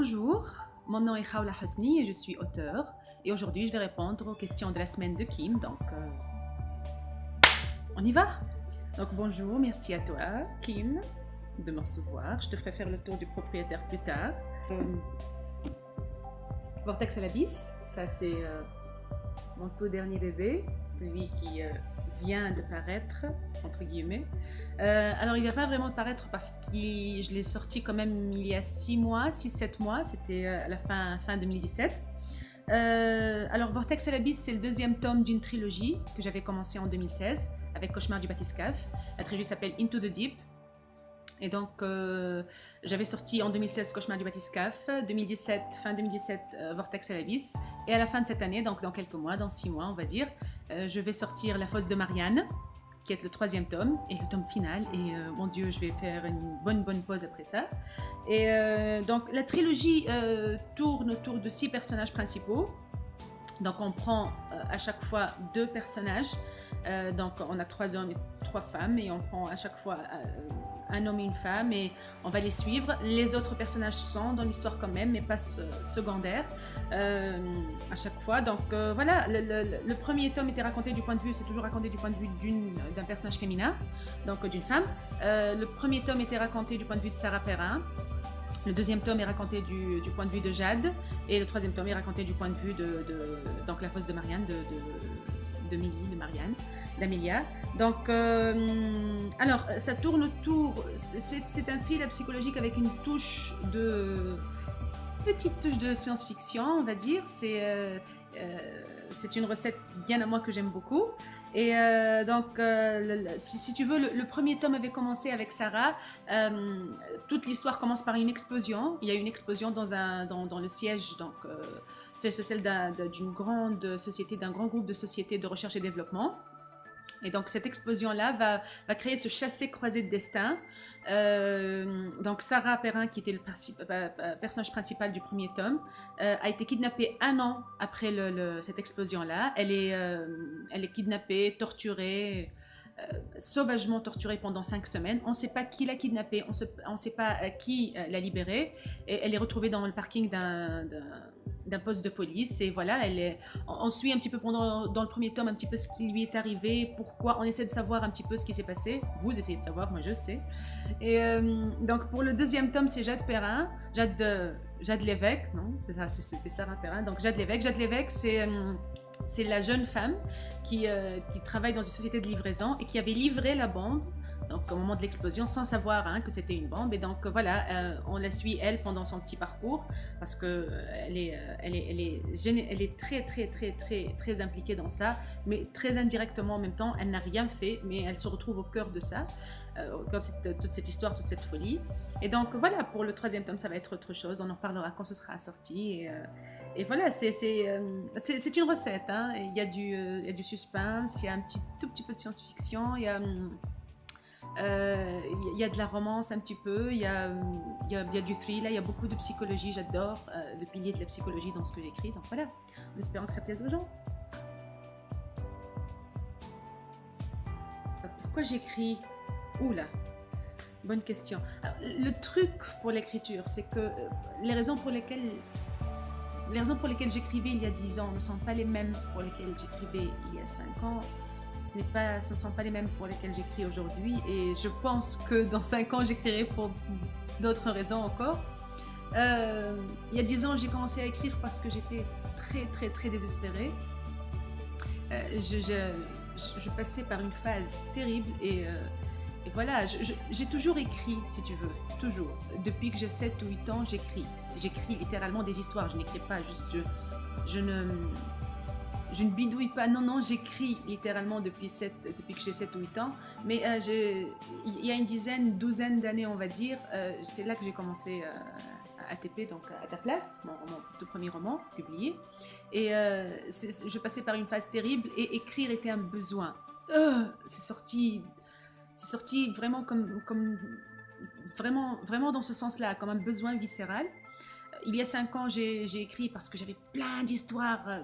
Bonjour, mon nom est Khawla Hosni et je suis auteur. Et aujourd'hui, je vais répondre aux questions de la semaine de Kim. Donc, on y va. Donc, bonjour, merci à toi, Kim, de me recevoir. Je te ferai faire le tour du propriétaire plus tard. Vortex à l'abysse, ça c'est mon tout dernier bébé, celui qui vient de paraître, entre guillemets. Alors il ne vient pas vraiment de paraître parce que je l'ai sorti quand même il y a 6-7 mois, c'était à la fin 2017. Alors Vortex à l'abysse, c'est le deuxième tome d'une trilogie que j'avais commencé en 2016 avec Cauchemar du Bathyscaphe. La trilogie s'appelle Into the Deep. Et donc, j'avais sorti en 2016 Cauchemar du Bathyscaphe, 2017, fin 2017, Vortex à l'abysse. Et à la fin de cette année, donc dans quelques mois, dans 6 mois, on va dire, je vais sortir La fosse de Marianne, qui est le troisième tome, et le tome final. Et mon Dieu, je vais faire une bonne pause après ça. Et donc, la trilogie tourne autour de 6 personnages principaux. Donc, on prend à chaque fois 2 personnages. Donc, on a 3 hommes et 3 femmes, et on prend à chaque fois un homme et une femme, et on va les suivre. Les autres personnages sont dans l'histoire quand même, mais pas secondaires à chaque fois. Donc voilà, le premier tome était raconté du point de vue, c'est toujours raconté du point de vue d'un personnage féminin, donc d'une femme. Le premier tome était raconté du point de vue de Sarah Perrin. Le deuxième tome est raconté du point de vue de Jade, et le troisième tome est raconté du point de vue donc la fosse de Marianne, de Millie, de Marianne, d'Amelia. Donc, alors, ça tourne autour, c'est un thriller psychologique avec une petite touche de science-fiction, on va dire. C'est une recette bien à moi que j'aime beaucoup. Et donc, si tu veux, le premier tome avait commencé avec Sarah. Toute l'histoire commence par une explosion. Il y a une explosion dans le siège, donc c'est celle d'une grande société, d'un grand groupe de sociétés de recherche et développement. Et donc cette explosion-là va créer ce chassé-croisé de destin. Donc Sarah Perrin, qui était le personnage principal du premier tome, a été kidnappée 1 an après cette explosion-là. Elle est kidnappée, torturée, sauvagement torturée pendant 5 semaines. On ne sait pas qui l'a kidnappée, on ne sait pas qui l'a libérée. Et elle est retrouvée dans le parking d'un poste de police, et voilà, on suit un petit peu dans le premier tome un petit peu ce qui lui est arrivé, pourquoi, on essaie de savoir un petit peu ce qui s'est passé. Vous essayez de savoir, moi je sais. Et donc pour le deuxième tome, c'est Jade Perrin, Jade Lévesque, non, c'était Sarah Perrin, donc Jade Lévesque, c'est la jeune femme qui travaille dans une société de livraison et qui avait livré la bombe, donc au moment de l'explosion, sans savoir que c'était une bombe. Et donc voilà, on la suit elle pendant son petit parcours, parce que elle est très impliquée dans ça, mais très indirectement en même temps. Elle n'a rien fait, mais elle se retrouve au cœur de ça, au cœur de toute cette histoire, toute cette folie. Et donc voilà, pour le troisième tome, ça va être autre chose. On en parlera quand ce sera sorti. Et voilà, c'est une recette. Il y a du suspense, il y a tout petit peu de science-fiction, il y a de la romance un petit peu, il y a du thriller, il y a beaucoup de psychologie. J'adore le pilier de la psychologie dans ce que j'écris. Donc voilà, en espérant que ça plaise aux gens. Pourquoi j'écris? Oula, bonne question. Alors, le truc pour l'écriture, c'est que les raisons pour lesquelles j'écrivais il y a 10 ans ne sont pas les mêmes pour lesquelles j'écrivais il y a 5 ans. Ce ne sont pas les mêmes pour lesquelles j'écris aujourd'hui, et je pense que dans 5 ans, j'écrirai pour d'autres raisons encore. Il y a 10 ans, j'ai commencé à écrire parce que j'étais très désespérée. Je passais par une phase terrible, et voilà, j'ai toujours écrit, si tu veux, toujours. Depuis que j'ai 7 ou 8 ans, j'écris. J'écris littéralement des histoires, je n'écris pas juste, je ne bidouille pas, non, j'écris littéralement depuis que j'ai 7 ou 8 ans. Mais il y a une douzaine d'années, on va dire, c'est là que j'ai commencé à ATP, donc à ta place, mon tout premier roman publié. Et je passais par une phase terrible, et écrire était un besoin. C'est sorti vraiment vraiment dans ce sens-là, comme un besoin viscéral. Il y a 5 ans, j'ai écrit parce que j'avais plein d'histoires,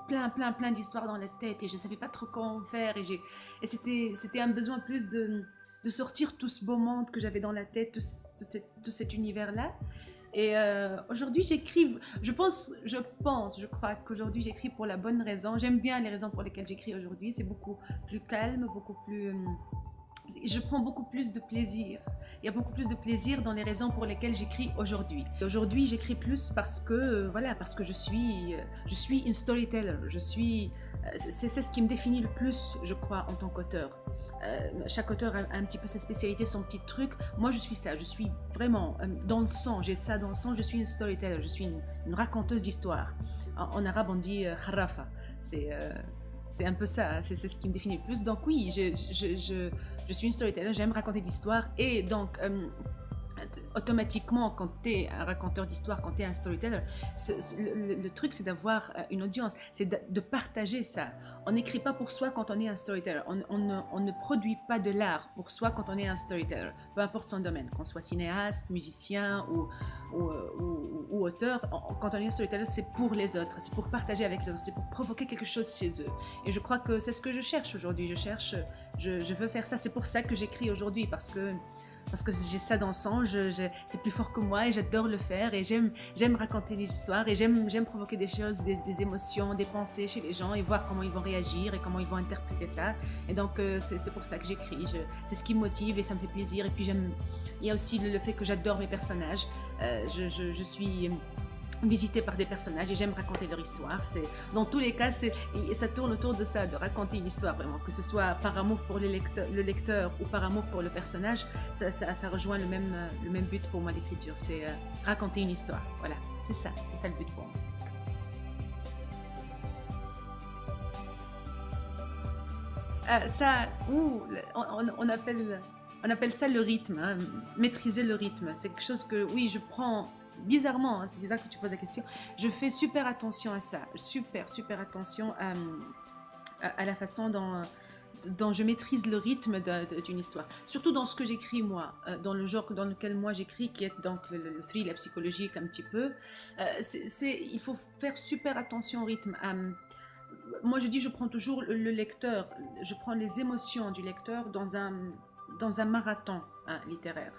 plein d'histoires dans la tête, et je ne savais pas trop comment faire, et c'était un besoin plus de sortir tout ce beau monde que j'avais dans la tête, tout cet univers-là. Et aujourd'hui, j'écris, je crois qu'aujourd'hui, j'écris pour la bonne raison. J'aime bien les raisons pour lesquelles j'écris aujourd'hui. C'est beaucoup plus calme, beaucoup plus... je prends beaucoup plus de plaisir. Il y a beaucoup plus de plaisir dans les raisons pour lesquelles j'écris aujourd'hui. Aujourd'hui, j'écris plus parce que, voilà, parce que je suis une storyteller. C'est ce qui me définit le plus, je crois, en tant qu'auteur. Chaque auteur a un petit peu sa spécialité, son petit truc. Moi, je suis ça. Je suis vraiment dans le sang. J'ai ça dans le sang. Je suis une storyteller. Je suis une raconteuse d'histoire. En arabe, on dit kharafa. C'est c'est un peu ça, c'est ce qui me définit le plus. Donc oui, je suis une storyteller, j'aime raconter de l'histoire. Et donc, automatiquement, quand tu es un raconteur d'histoire, quand tu es un storyteller, le truc, c'est d'avoir une audience, c'est de partager ça. On n'écrit pas pour soi quand on est un storyteller. On ne produit pas de l'art pour soi quand on est un storyteller, peu importe son domaine, qu'on soit cinéaste, musicien ou auteur. Quand on est un storyteller, c'est pour les autres, c'est pour partager avec les autres, c'est pour provoquer quelque chose chez eux. Et je crois que c'est ce que je cherche aujourd'hui. Je veux faire ça. C'est pour ça que j'écris aujourd'hui, parce que j'ai ça dans le sang, c'est plus fort que moi et j'adore le faire et j'aime raconter des histoires et j'aime provoquer des choses, des émotions, des pensées chez les gens et voir comment ils vont réagir et comment ils vont interpréter ça. Et donc c'est pour ça que j'écris, c'est ce qui me motive et ça me fait plaisir. Et puis il y a aussi le fait que j'adore mes personnages, je suis visitée par des personnages et j'aime raconter leur histoire. Dans tous les cas, ça tourne autour de ça, de raconter une histoire vraiment, que ce soit par amour pour le lecteur ou par amour pour le personnage, ça rejoint le même but pour moi d'écriture, c'est raconter une histoire. Voilà, c'est ça le but pour moi. On appelle ça le rythme, hein, maîtriser le rythme. C'est quelque chose que, oui, je prends bizarrement, hein, c'est bizarre que tu poses la question. Je fais super attention à ça, super attention à la façon dont je maîtrise le rythme d'une histoire. Surtout dans ce que j'écris moi, dans le genre dans lequel moi j'écris, qui est donc le thriller psychologique un petit peu. Il faut faire super attention au rythme. Moi je dis, je prends toujours le lecteur, je prends les émotions du lecteur dans un marathon, hein, littéraire.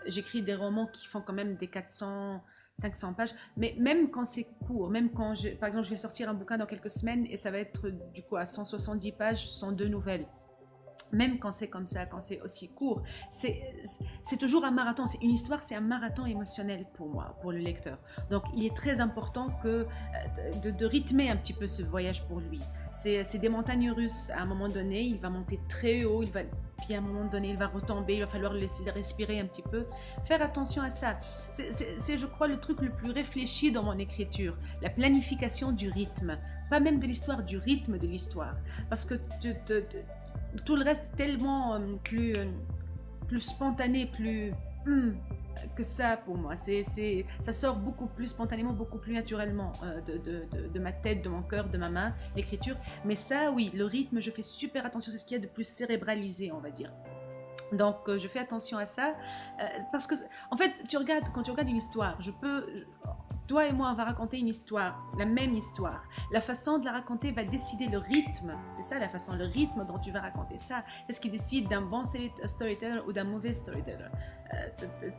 J'écris des romans qui font quand même des 400, 500 pages, mais même quand c'est court, même quand par exemple je vais sortir un bouquin dans quelques semaines et ça va être du coup à 170 pages, 102 nouvelles. Même quand c'est comme ça, quand c'est aussi court, c'est toujours un marathon. C'est une histoire, c'est un marathon émotionnel pour moi, pour le lecteur. Donc il est très important de rythmer un petit peu ce voyage pour lui. C'est des montagnes russes. À un moment donné, il va monter très haut, puis à un moment donné, il va retomber, il va falloir le laisser respirer un petit peu. Faire attention à ça. C'est, je crois, le truc le plus réfléchi dans mon écriture. La planification du rythme. Pas même de l'histoire, du rythme de l'histoire. Parce que tout le reste est tellement plus spontané, plus que ça pour moi. Ça sort beaucoup plus spontanément, beaucoup plus naturellement de ma tête, de mon cœur, de ma main, l'écriture. Mais ça, oui, le rythme, je fais super attention. C'est ce qu'il y a de plus cérébralisé, on va dire. Donc, je fais attention à ça. Parce que, en fait, quand tu regardes une histoire, toi et moi, on va raconter une histoire, la même histoire. La façon de la raconter va décider le rythme. C'est ça la façon, le rythme dont tu vas raconter ça. C'est ce qui décide d'un bon storyteller ou d'un mauvais storyteller.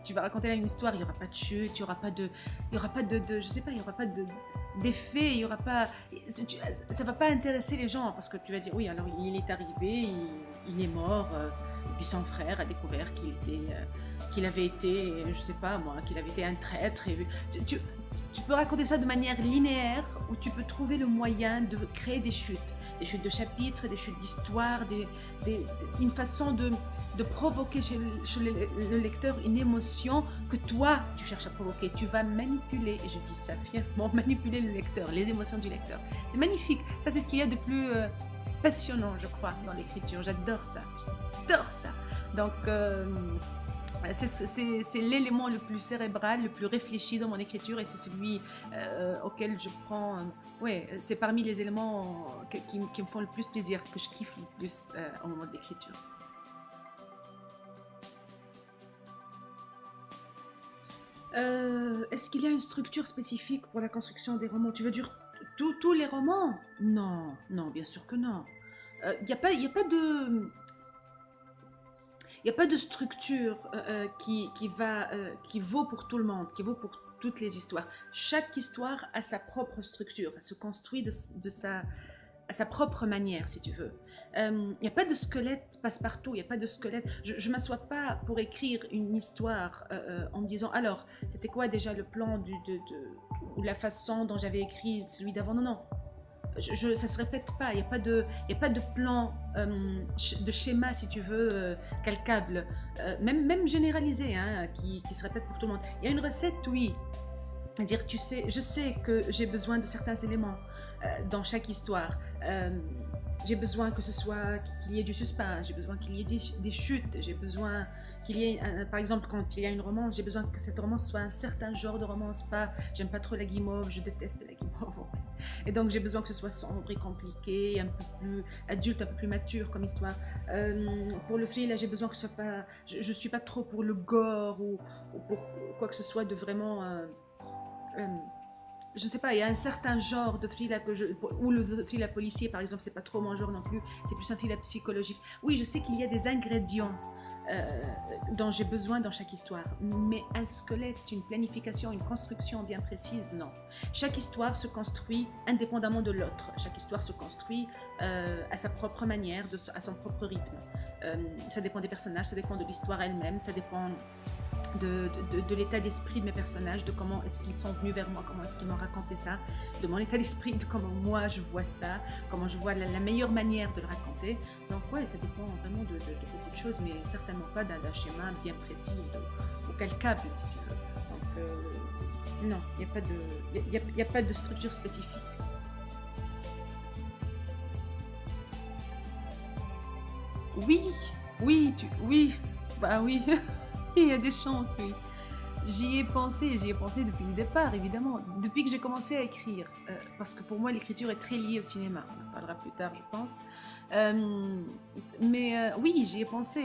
Tu vas raconter une histoire, il n'y aura pas de chute, il n'y aura pas je sais pas, il n'y aura pas d'effet, il y aura pas, ça va pas intéresser les gens parce que tu vas dire oui, alors il est arrivé, il est mort, et puis son frère a découvert qu'il avait été, je sais pas moi, qu'il avait été un traître. Et tu peux raconter ça de manière linéaire ou tu peux trouver le moyen de créer des chutes de chapitres, des chutes d'histoire, une façon de provoquer chez le lecteur une émotion que toi tu cherches à provoquer. Tu vas manipuler, et je dis ça fièrement, manipuler le lecteur, les émotions du lecteur. C'est magnifique, ça c'est ce qu'il y a de plus passionnant, je crois, dans l'écriture. J'adore ça. Donc c'est l'élément le plus cérébral, le plus réfléchi dans mon écriture et c'est celui auquel je prends... ouais, c'est parmi les éléments qui me font le plus plaisir, que je kiffe le plus au moment de l'écriture. Est-ce qu'il y a une structure spécifique pour la construction des romans? Tu veux dire tous les romans? Non, bien sûr que non. Il n'y a pas de... il y a pas de structure qui vaut pour tout le monde, qui vaut pour toutes les histoires. Chaque histoire a sa propre structure, elle se construit à sa propre manière, si tu veux. Il n'y a pas de squelette passe-partout, il n'y a pas de squelette. Je ne m'assois pas pour écrire une histoire en me disant, alors, c'était quoi déjà le plan ou la façon dont j'avais écrit celui d'avant. Non, non. Ça ne se répète pas, il n'y a pas de plan, de schéma, si tu veux, calcable, même généralisé, hein, qui se répète pour tout le monde. Il y a une recette, oui. C'est-à-dire, je sais que j'ai besoin de certains éléments dans chaque histoire. J'ai besoin que ce soit qu'il y ait du suspense, j'ai besoin qu'il y ait des chutes, j'ai besoin qu'il y ait, par exemple, quand il y a une romance, j'ai besoin que cette romance soit un certain genre de romance. J'aime pas trop la guimauve, je déteste la guimauve. Et donc j'ai besoin que ce soit sombre et compliqué, un peu plus adulte, un peu plus mature comme histoire. Pour le thriller, j'ai besoin que ce soit pas, je suis pas trop pour le gore ou pour quoi que ce soit de vraiment. Je sais pas, il y a un certain genre de thriller ou le thriller policier par exemple, c'est pas trop mon genre non plus, c'est plus un thriller psychologique. Oui, je sais qu'il y a des ingrédients dont j'ai besoin dans chaque histoire, mais un squelette, une planification, une construction bien précise, non. Chaque histoire se construit indépendamment de l'autre, chaque histoire se construit à sa propre manière, à son propre rythme. Ça dépend des personnages, ça dépend de l'histoire elle-même, ça dépend de l'état d'esprit de mes personnages, de comment est-ce qu'ils sont venus vers moi, comment est-ce qu'ils m'ont raconté ça, de mon état d'esprit, de comment moi je vois ça, comment je vois la meilleure manière de le raconter. Donc ouais, ça dépend vraiment de beaucoup de choses, mais certainement pas d'un schéma bien précis ou calcable, si tu veux. Donc non, il n'y a pas de structure spécifique. Oui, oui, bah oui. Il y a des chances, oui. J'y ai pensé depuis le départ, évidemment, depuis que j'ai commencé à écrire, parce que pour moi l'écriture est très liée au cinéma, on en parlera plus tard, je pense. Oui, j'y ai pensé.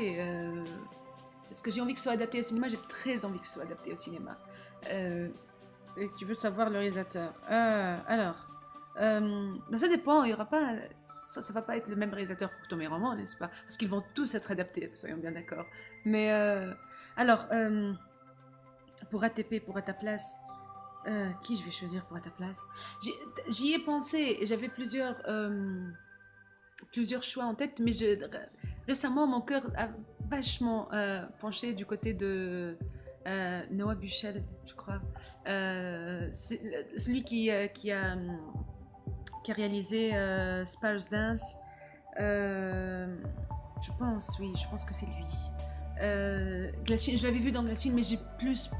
Est-ce que j'ai envie que ce soit adapté au cinéma? J'ai très envie que ce soit adapté au cinéma. Et tu veux savoir le réalisateur. Alors, ça dépend, il y aura pas, ça va pas être le même réalisateur pour tous mes romans, n'est-ce pas? Parce qu'ils vont tous être adaptés, soyons bien d'accord. Mais alors, pour ATP, pour À ta place, qui je vais choisir pour À ta place? J'y ai pensé, j'avais plusieurs choix en tête, mais récemment, mon cœur a vachement penché du côté de Noah Buchel, je crois. Celui qui a réalisé Sparrows Dance. Je pense que c'est lui. Je l'avais vu dans Glacier, mais j'ai plus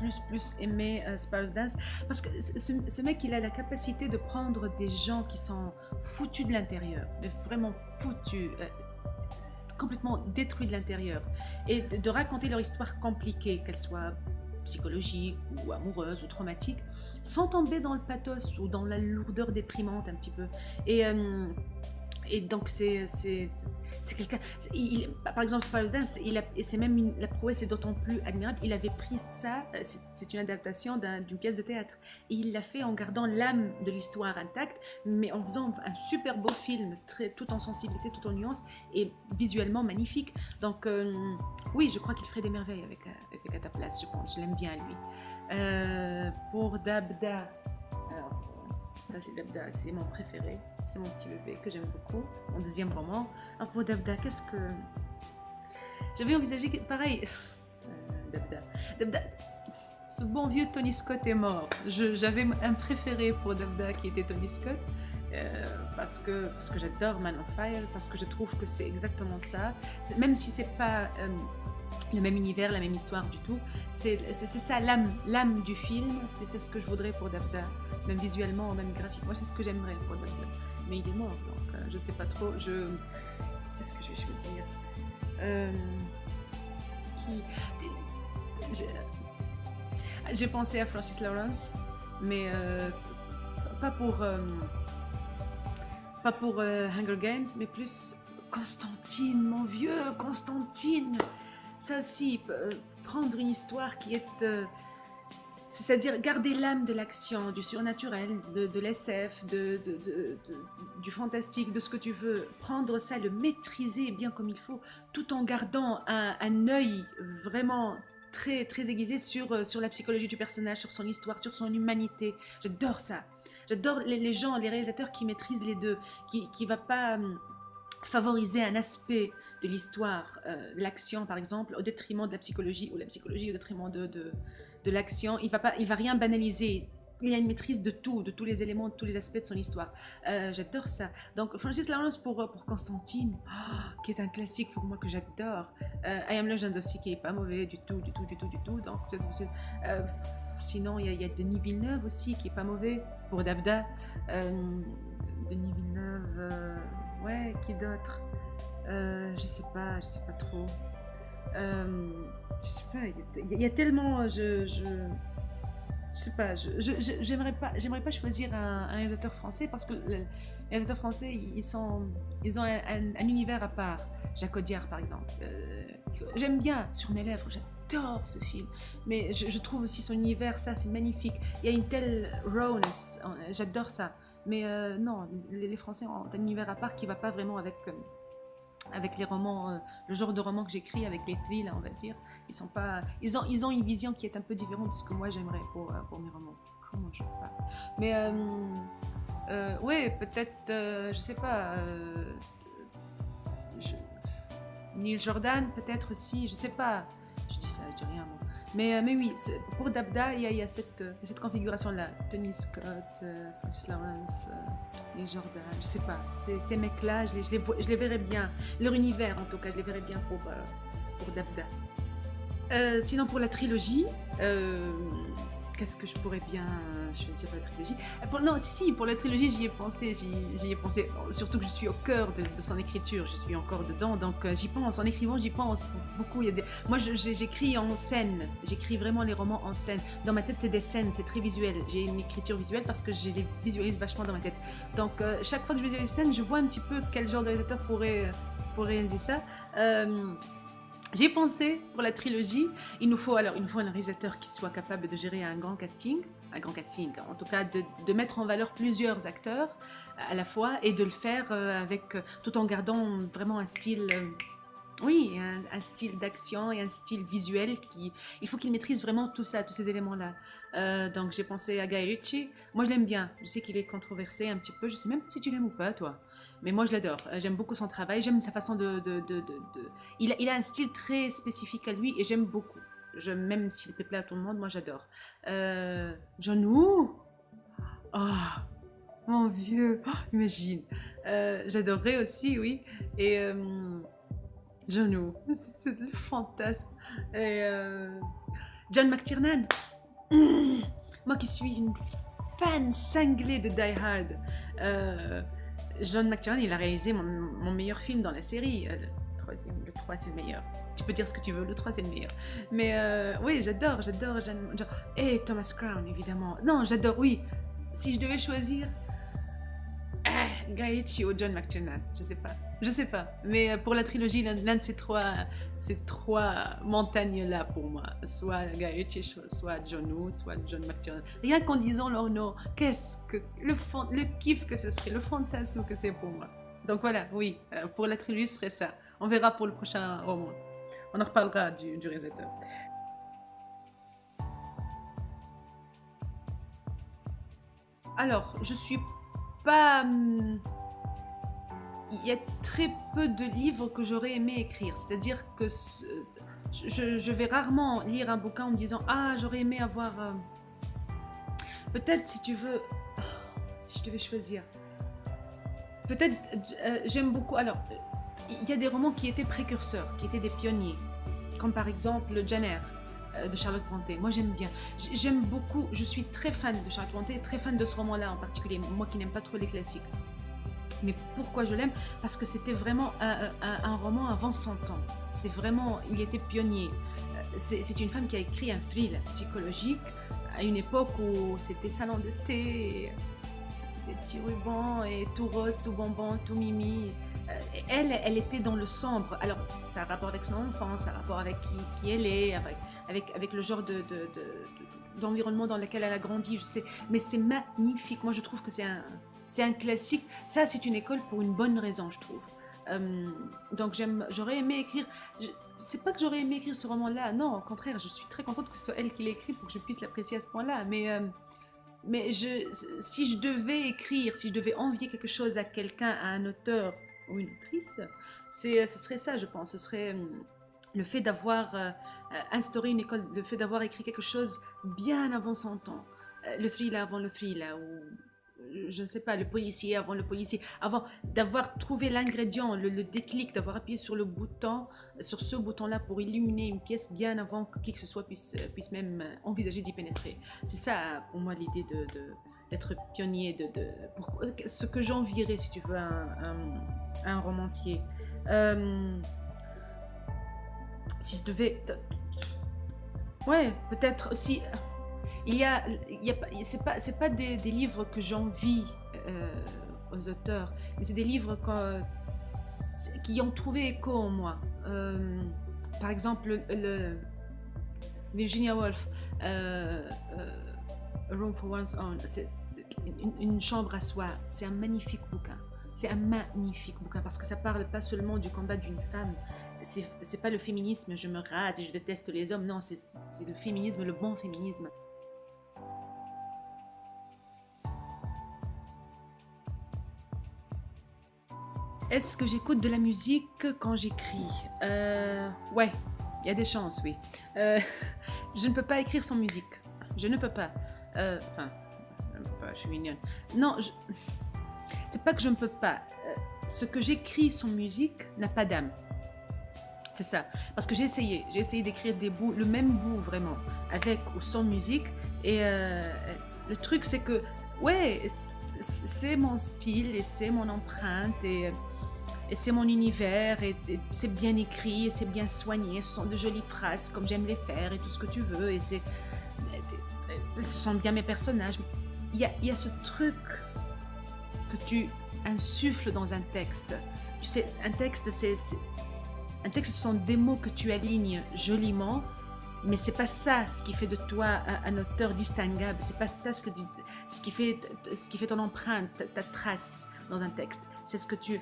aimé Sparrows Dance parce que ce mec, il a la capacité de prendre des gens qui sont foutus de l'intérieur, mais vraiment foutus, complètement détruits de l'intérieur, et de raconter leur histoire compliquée, qu'elle soit psychologique ou amoureuse ou traumatique, sans tomber dans le pathos ou dans la lourdeur déprimante un petit peu. Et donc c'est quelqu'un, par exemple Sparrows Dance, c'est même la prouesse est d'autant plus admirable, il avait pris ça, c'est une adaptation d'une pièce de théâtre, et il l'a fait en gardant l'âme de l'histoire intacte, mais en faisant un super beau film, tout en sensibilité, tout en nuance, et visuellement magnifique. Donc oui, je crois qu'il ferait des merveilles avec À ta place, je pense, je l'aime bien lui. Pour Dabda, alors, ça c'est Dabda, c'est mon préféré, c'est mon petit bébé que j'aime beaucoup, mon deuxième roman. Alors pour Dabda, qu'est-ce que... J'avais envisagé, pareil, Dabda, ce bon vieux Tony Scott est mort. J'avais un préféré pour Dabda qui était Tony Scott, parce que j'adore Man on Fire, parce que je trouve que c'est exactement ça, même si c'est pas... le même univers, la même histoire du tout. C'est ça l'âme du film, c'est ce que je voudrais pour Dabda, même visuellement, même graphiquement. Moi, c'est ce que j'aimerais pour Dabda. Mais il est mort, donc je sais pas trop. Qu'est-ce que je vais choisir? J'ai pensé à Francis Lawrence, mais pas pour Hunger Games, mais plus Constantine, mon vieux Constantine. Ça aussi, prendre une histoire qui est c'est-à-dire garder l'âme de l'action, du surnaturel, de l'SF, du fantastique, de ce que tu veux. Prendre ça, le maîtriser bien comme il faut, tout en gardant un œil vraiment très, très aiguisé sur la psychologie du personnage, sur son histoire, sur son humanité. J'adore ça. J'adore les gens, les réalisateurs qui maîtrisent les deux, qui ne va pas favoriser un aspect de l'histoire, l'action par exemple, au détriment de la psychologie, ou la psychologie au détriment de l'action. Il va rien banaliser. Il y a une maîtrise de tout, de tous les éléments, de tous les aspects de son histoire. J'adore ça. Donc Francis Lawrence pour Constantine, qui est un classique pour moi que j'adore. I Am Legend aussi, qui est pas mauvais du tout, du tout, du tout, du tout. Donc sinon il y a Denis Villeneuve aussi, qui est pas mauvais pour Dabda. Denis Villeneuve, ouais, qui d'autre? Je sais pas trop. Je sais pas, il y a tellement, je sais pas, j'aimerais pas choisir un réalisateur français parce que les réalisateurs français, ils ont un univers à part. Jacques Audiard, par exemple, j'aime bien Sur mes lèvres, j'adore ce film, mais je trouve aussi son univers, ça, c'est magnifique. Il y a une telle rawness, j'adore ça. Mais non, les Français ont un univers à part qui va pas vraiment avec les romans, le genre de roman que j'écris, avec les thrillers, on va dire. Ils ont une vision qui est un peu différente de ce que moi j'aimerais pour mes romans. Comment je parle. Mais ouais, peut-être, je sais pas, Neil Jordan peut-être aussi, je sais pas. Je dis ça, je dis rien moi. Mais oui, pour Dabda, il y a cette configuration-là. Tony Scott, Francis Lawrence, Neil Jordan, je sais pas. Ces mecs-là, je les verrais bien. Leur univers, en tout cas, je les verrais bien pour Dabda. Sinon, pour la trilogie, qu'est-ce que je pourrais bien choisir pour la trilogie? Non, si, pour la trilogie, j'y ai pensé. Surtout que je suis au cœur de son écriture, je suis encore dedans, donc j'y pense. En écrivant, j'y pense beaucoup. Moi, j'écris en scène, j'écris vraiment les romans en scène. Dans ma tête, c'est des scènes, c'est très visuel. J'ai une écriture visuelle parce que je les visualise vachement dans ma tête. Donc, chaque fois que je visualise une scène, je vois un petit peu quel genre de réalisateur pourrait réaliser ça. J'ai pensé pour la trilogie, il nous faut un réalisateur qui soit capable de gérer un grand casting, en tout cas de mettre en valeur plusieurs acteurs à la fois et de le faire tout en gardant vraiment un style, oui, un style d'action et un style visuel il faut qu'il maîtrise vraiment tout ça, tous ces éléments-là. Donc j'ai pensé à Guy Ritchie. Moi je l'aime bien, je sais qu'il est controversé un petit peu, je sais même pas si tu l'aimes ou pas toi. Mais moi je l'adore, j'aime beaucoup son travail, j'aime sa façon Il a un style très spécifique à lui et j'aime beaucoup. Même s'il ne plaît à tout le monde, moi j'adore. John Woo, oh, mon vieux, oh, imagine. J'adorerais aussi, oui. Et John Woo, c'est le fantasme. Et John McTiernan, moi qui suis une fan cinglée de Die Hard. John McTiernan, il a réalisé mon meilleur film dans la série. Le 3 c'est le meilleur. Tu peux dire ce que tu veux, le 3 c'est le meilleur. Mais oui, j'adore. Et Thomas Crown, évidemment. Non, j'adore, oui. Si je devais choisir, Guy Ritchie ou John McTiernan, je sais pas. Mais pour la trilogie, l'un de ces trois montagnes-là pour moi. Soit Guy Ritchie, soit John Woo, soit John McTiernan. Rien qu'en disant leur nom, qu'est-ce que le kiff que ce serait, le fantasme que c'est pour moi. Donc voilà, oui, pour la trilogie, ce serait ça. On verra pour le prochain roman. On en reparlera du réalisateur. Alors, je suis pas... Il y a très peu de livres que j'aurais aimé écrire. C'est-à-dire que je vais rarement lire un bouquin en me disant « Ah, j'aurais aimé avoir... Peut-être, si tu veux... Si je devais choisir... Peut-être, j'aime beaucoup... Alors, il y a des romans qui étaient précurseurs, qui étaient des pionniers. Comme par exemple Jane Eyre de Charlotte Brontë. Moi, j'aime bien. J'aime beaucoup... Je suis très fan de Charlotte Brontë, très fan de ce roman-là en particulier. Moi qui n'aime pas trop les classiques. Mais pourquoi je l'aime? Parce que c'était vraiment un roman avant son temps. C'était vraiment... Il était pionnier. C'est une femme qui a écrit un thriller psychologique à une époque où c'était salon de thé, des petits rubans et tout rose, tout bonbon, tout mimi. Elle était dans le sombre. Alors, ça a rapport avec son enfance, ça a rapport avec qui elle est, avec avec le genre d'environnement dans lequel elle a grandi, je sais. Mais c'est magnifique. Moi, je trouve que c'est un classique. Ça, c'est une école pour une bonne raison, je trouve. Donc j'aurais aimé écrire. C'est pas que j'aurais aimé écrire ce roman-là. Non, au contraire, je suis très contente que ce soit elle qui l'ait écrit pour que je puisse l'apprécier à ce point-là. Mais si je devais écrire, si je devais envier quelque chose à quelqu'un, à un auteur ou une autrice, ce serait ça, je pense. Ce serait le fait d'avoir instauré une école, le fait d'avoir écrit quelque chose bien avant son temps. Le thriller avant le thriller, ou je ne sais pas, le policier avant le policier, avant d'avoir trouvé l'ingrédient, le déclic, d'avoir appuyé sur le bouton, sur ce bouton-là pour illuminer une pièce bien avant que qui que ce soit puisse même envisager d'y pénétrer. C'est ça, pour moi, l'idée d'être pionnier, pour ce que j'envierais, si tu veux, un romancier. Si je devais... Ouais, peut-être aussi... C'est pas des livres que j'envie aux auteurs, mais c'est des livres qui ont trouvé écho en moi. Par exemple, Virginia Woolf, A Room for One's Own, c'est une chambre à soi. C'est un magnifique bouquin. C'est un magnifique bouquin parce que ça parle pas seulement du combat d'une femme. C'est pas le féminisme, je me rase et je déteste les hommes. Non, c'est le féminisme, le bon féminisme. Est-ce que j'écoute de la musique quand j'écris? Ouais, il y a des chances, oui. Je ne peux pas écrire sans musique. Je ne peux pas. Enfin, je suis mignonne. Non, c'est pas que je ne peux pas. Ce que j'écris sans musique n'a pas d'âme. C'est ça. Parce que j'ai essayé d'écrire des bouts, le même bout vraiment, avec ou sans musique. Et le truc, c'est que, ouais, c'est mon style et c'est mon empreinte et c'est mon univers et c'est bien écrit et c'est bien soigné. Ce sont de jolies phrases comme j'aime les faire et tout ce que tu veux. Et ce sont bien mes personnages. Il y a ce truc que tu insuffles dans un texte. Tu sais, un texte, un texte, ce sont des mots que tu alignes joliment, mais c'est pas ça ce qui fait de toi un auteur distinguable. C'est pas ça ce qui fait ton empreinte, ta trace dans un texte. C'est ce que tu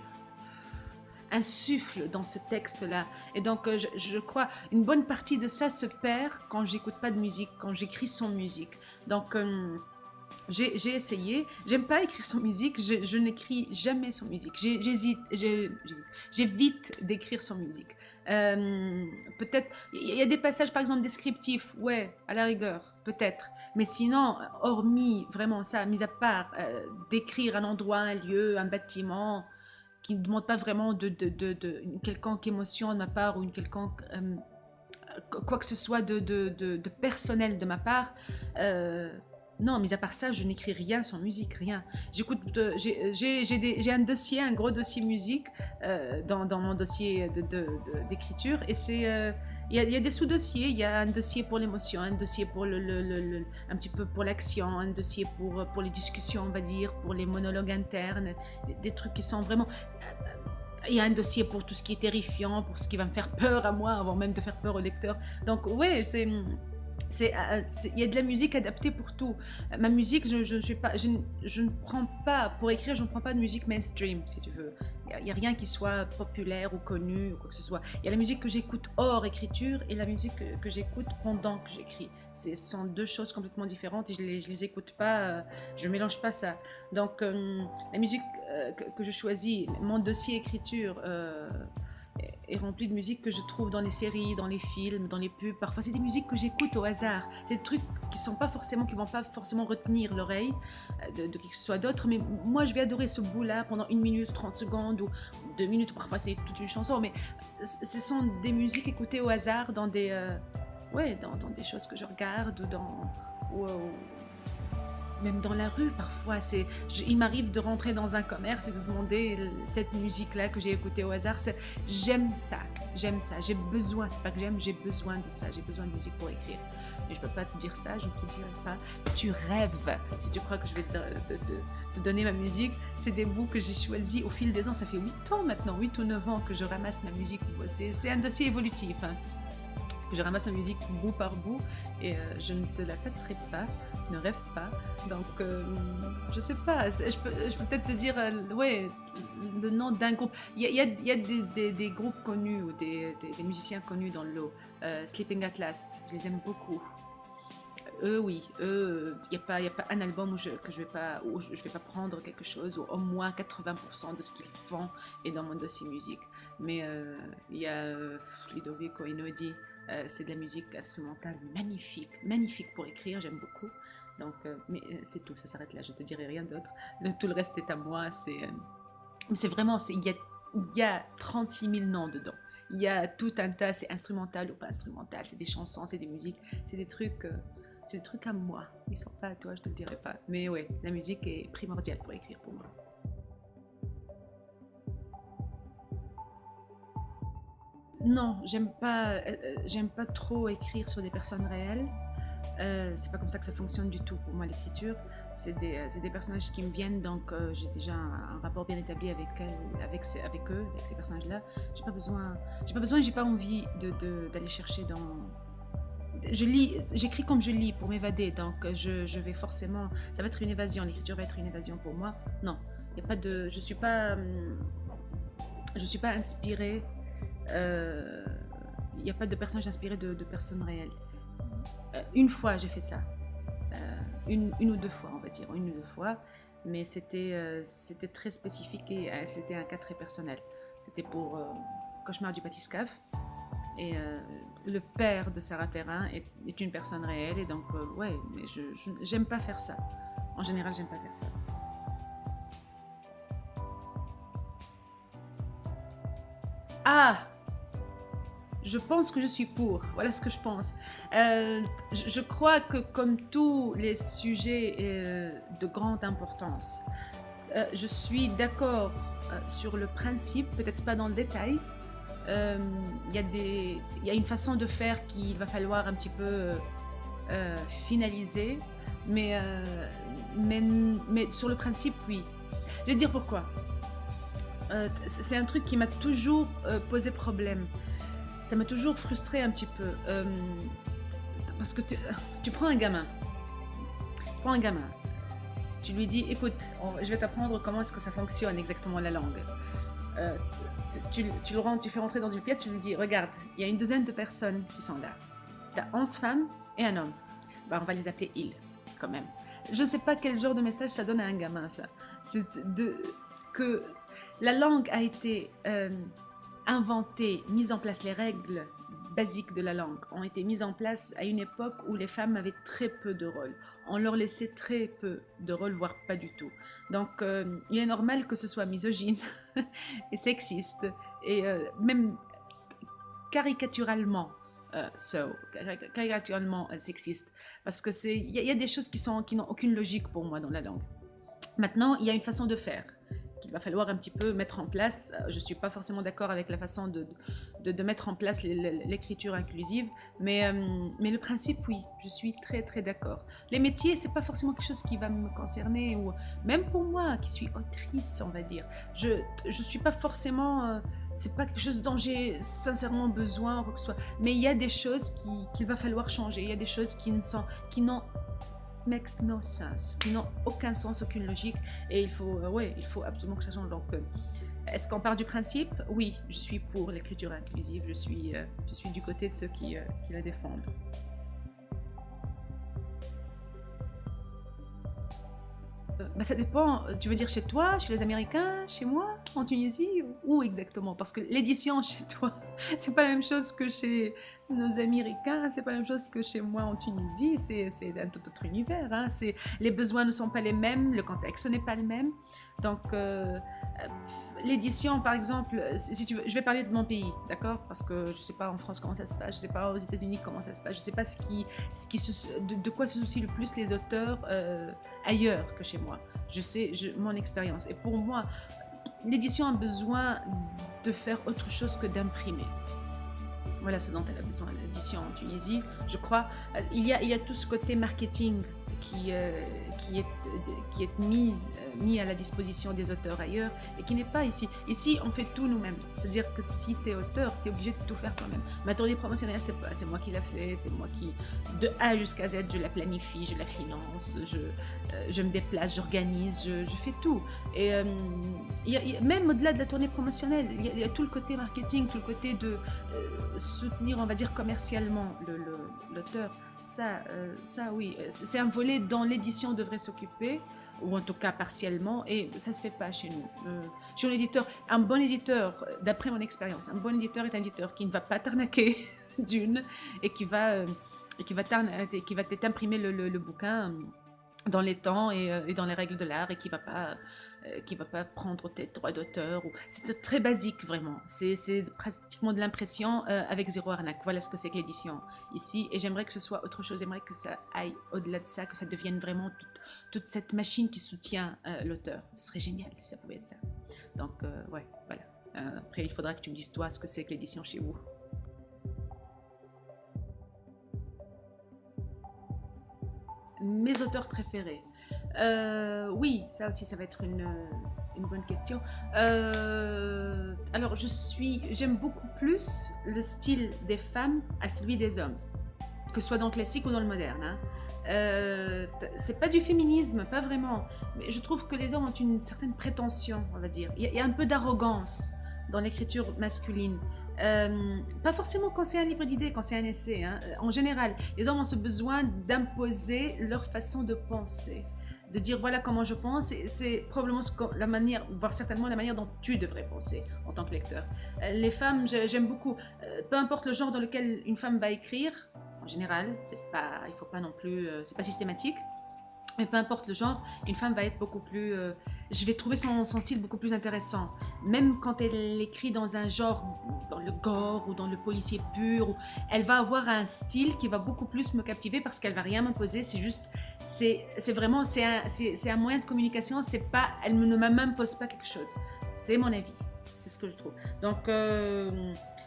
insuffles dans ce texte-là. Et donc, je crois, une bonne partie de ça se perd quand j'écoute pas de musique, quand j'écris sans musique. Donc, j'ai essayé. J'aime pas écrire sans musique. Je n'écris jamais sans musique. J'évite d'écrire sans musique. Peut-être, il y a des passages, par exemple, descriptifs. Ouais, à la rigueur, peut-être. Mais sinon, hormis vraiment ça, mis à part d'écrire un endroit, un lieu, un bâtiment, qui ne demande pas vraiment une quelconque émotion de ma part ou une quelconque quoi que ce soit de personnel de ma part. Non, mis à part ça, je n'écris rien sans musique, rien. J'écoute, j'ai un dossier, un gros dossier musique dans mon dossier d'écriture, et c'est il y a des sous-dossiers. Il y a un dossier pour l'émotion, un dossier pour un petit peu pour l'action, un dossier pour les discussions, on va dire, pour les monologues internes, des trucs qui sont vraiment... Il y a un dossier pour tout ce qui est terrifiant, pour ce qui va me faire peur à moi, avant même de faire peur au lecteur. Donc ouais, il y a de la musique adaptée pour tout. Ma musique, je ne prends pas, pour écrire, je ne prends pas de musique mainstream, si tu veux. Il n'y a rien qui soit populaire ou connu ou quoi que ce soit. Il y a la musique que j'écoute hors écriture et la musique que j'écoute pendant que j'écris. Ce sont deux choses complètement différentes et je les écoute pas, je mélange pas ça. Donc la musique que je choisis, mon dossier écriture est rempli de musique que je trouve dans les séries, dans les films, dans les pubs. Parfois, c'est des musiques que j'écoute au hasard. C'est des trucs qui vont pas forcément retenir l'oreille de qui que ce soit d'autre. Mais moi, je vais adorer ce bout-là pendant 1 minute, 30 secondes ou 2 minutes. Parfois, c'est toute une chanson. Mais ce sont des musiques écoutées au hasard dans des choses que je regarde ou même dans la rue parfois. Il m'arrive de rentrer dans un commerce et de demander cette musique-là que j'ai écoutée au hasard. J'aime ça, j'ai besoin, c'est pas que j'aime, j'ai besoin de ça, j'ai besoin de musique pour écrire. Mais je peux pas te dire ça, je ne te dirai pas. Tu rêves si tu crois que je vais te donner ma musique. C'est des bouts que j'ai choisis au fil des ans. Ça fait 8 ans maintenant, 8 ou 9 ans que je ramasse ma musique. C'est un dossier évolutif, hein. que je ramasse ma musique bout par bout et je ne te la passerai pas, ne rêve pas. Donc, je sais pas, je peux peut-être te dire, ouais, le nom d'un groupe. Il y a des groupes connus ou des musiciens connus dans le lot. Sleeping at Last, je les aime beaucoup. Eux, oui, eux, y a pas un album que je vais pas prendre quelque chose, ou au moins 80% de ce qu'ils font est dans mon dossier musique. Mais il y a Ludovico Einaudi, c'est de la musique instrumentale magnifique, magnifique pour écrire, j'aime beaucoup. Donc, mais c'est tout, ça s'arrête là, je te dirai rien d'autre. Tout le reste est à moi, c'est vraiment, il y a 36 000 noms dedans. Il y a tout un tas, c'est instrumental ou pas instrumental, c'est des chansons, c'est des musiques, c'est des trucs. C'est des trucs à moi, ils sont pas à toi, je te le dirai pas. Mais ouais, la musique est primordiale pour écrire pour moi. Non, j'aime pas trop écrire sur des personnes réelles. C'est pas comme ça que ça fonctionne du tout pour moi l'écriture. C'est des personnages qui me viennent, donc j'ai déjà un rapport bien établi avec eux, avec ces personnages-là. J'ai pas besoin et j'ai pas envie d'aller chercher dans. J'écris comme je lis pour m'évader, donc je vais forcément, ça va être une évasion, l'écriture va être une évasion pour moi. Non, il y a pas de, je suis pas inspirée, il n'y a pas de personnage inspiré de personnes réelles. Une fois j'ai fait ça, une ou deux fois, on va dire, une ou deux fois, mais c'était très spécifique et c'était un cas très personnel. C'était pour Cauchemar du Bathyscaphe. Et le père de Sarah Perrin est une personne réelle, et donc, ouais, mais j'aime pas faire ça. En général, j'aime pas faire ça. Ah, je pense que je suis pour. Voilà ce que je pense. Je crois que, comme tous les sujets de grande importance, je suis d'accord sur le principe, peut-être pas dans le détail. Il y a une façon de faire qu'il va falloir un petit peu finaliser, mais, mais sur le principe, oui. Je vais te dire pourquoi. C'est un truc qui m'a toujours posé problème. Ça m'a toujours frustré un petit peu. Parce que tu prends un gamin. Tu lui dis, écoute, je vais t'apprendre comment est-ce que ça fonctionne exactement la langue. Tu fais rentrer dans une pièce, tu lui dis, regarde, il y a une douzaine de personnes qui sont là. Tu as 11 femmes et un homme. Bah, on va les appeler ils, quand même. Je ne sais pas quel genre de message ça donne à un gamin, ça. C'est que la langue a été inventée, mise en place, les règles basiques de la langue ont été mises en place à une époque où les femmes avaient très peu de rôle. On leur laissait très peu de rôle, voire pas du tout. Donc, il est normal que ce soit misogyne et sexiste, et même caricaturalement sexiste. Parce que il y a des choses qui n'ont aucune logique pour moi dans la langue. Maintenant, il y a une façon de faire qu'il va falloir un petit peu mettre en place. Je ne suis pas forcément d'accord avec la façon de mettre en place l'écriture inclusive, mais le principe, oui, je suis très très d'accord. Les métiers, ce n'est pas forcément quelque chose qui va me concerner, ou même pour moi, qui suis autrice, on va dire. Je ne suis pas forcément... c'est pas quelque chose dont j'ai sincèrement besoin, ou quoi que ce soit. Mais il y a des choses qu'il va falloir changer. Il y a des choses qui n'ont makes no sense, qui n'ont aucun sens, aucune logique, et il faut absolument que ça change. Donc, est-ce qu'on part du principe? Oui, je suis pour l'écriture inclusive, je suis du côté de ceux qui la défendent. Bah, ça dépend, tu veux dire chez toi, chez les Américains, chez moi, en Tunisie, où exactement? Parce que l'édition chez toi, c'est pas la même chose que chez nos Américains, c'est pas la même chose que chez moi en Tunisie, c'est un tout autre univers, hein. Les besoins ne sont pas les mêmes, le contexte n'est pas le même. Donc, l'édition, par exemple, si tu veux, je vais parler de mon pays, d'accord? Parce que je sais pas en France comment ça se passe, je sais pas aux États-Unis comment ça se passe, je sais pas de quoi se soucient le plus les auteurs ailleurs que chez moi. Je sais mon expérience. Et pour moi, l'édition a besoin de faire autre chose que d'imprimer. Voilà ce dont elle a besoin, l'édition en Tunisie, je crois. Il y a tout ce côté marketing qui est mis à la disposition des auteurs ailleurs et qui n'est pas ici. Ici, on fait tout nous-mêmes. C'est-à-dire que si tu es auteur, tu es obligé de tout faire toi-même. Ma tournée promotionnelle, c'est moi qui la fais, c'est moi qui, de A jusqu'à Z, je la planifie, je la finance, je me déplace, j'organise, je fais tout. Et même au-delà de la tournée promotionnelle, il y a tout le côté marketing, tout le côté de soutenir, on va dire, commercialement l'auteur. Ça, oui, c'est un volet dont l'édition devrait s'occuper, ou en tout cas partiellement, et ça ne se fait pas chez nous. Chez un éditeur, un bon éditeur, d'après mon expérience, un bon éditeur est un éditeur qui ne va pas t'arnaquer d'une et qui va t'imprimer le bouquin dans les temps et dans les règles de l'art et qui va pas prendre tes droits d'auteur. C'est très basique vraiment, c'est pratiquement de l'impression avec zéro arnaque. Voilà ce que c'est que l'édition ici, et j'aimerais que ce soit autre chose, j'aimerais que ça aille au-delà de ça, que ça devienne vraiment toute cette machine qui soutient l'auteur. Ce serait génial si ça pouvait être ça. Donc ouais, voilà. Après il faudra que tu me dises toi ce que c'est que l'édition chez vous. Mes auteurs préférés. Oui, ça aussi, ça va être une bonne question. Alors, j'aime beaucoup plus le style des femmes à celui des hommes, que ce soit dans le classique ou dans le moderne. Hein. C'est pas du féminisme, pas vraiment, mais je trouve que les hommes ont une certaine prétention, on va dire. Il y a un peu d'arrogance dans l'écriture masculine. Pas forcément quand c'est un livre d'idées, quand c'est un essai. Hein. En général, les hommes ont ce besoin d'imposer leur façon de penser, de dire voilà comment je pense, et c'est probablement la manière, voire certainement la manière dont tu devrais penser en tant que lecteur. Les femmes, j'aime beaucoup, peu importe le genre dans lequel une femme va écrire, en général, il faut pas non plus, c'est pas systématique. Mais peu importe le genre, une femme va être beaucoup plus... je vais trouver son style beaucoup plus intéressant. Même quand elle écrit dans un genre, dans le gore ou dans le policier pur, elle va avoir un style qui va beaucoup plus me captiver parce qu'elle va rien m'imposer. C'est juste... C'est vraiment... C'est un moyen de communication. C'est pas... Elle ne m'impose pas quelque chose. C'est mon avis. C'est ce que je trouve. Donc...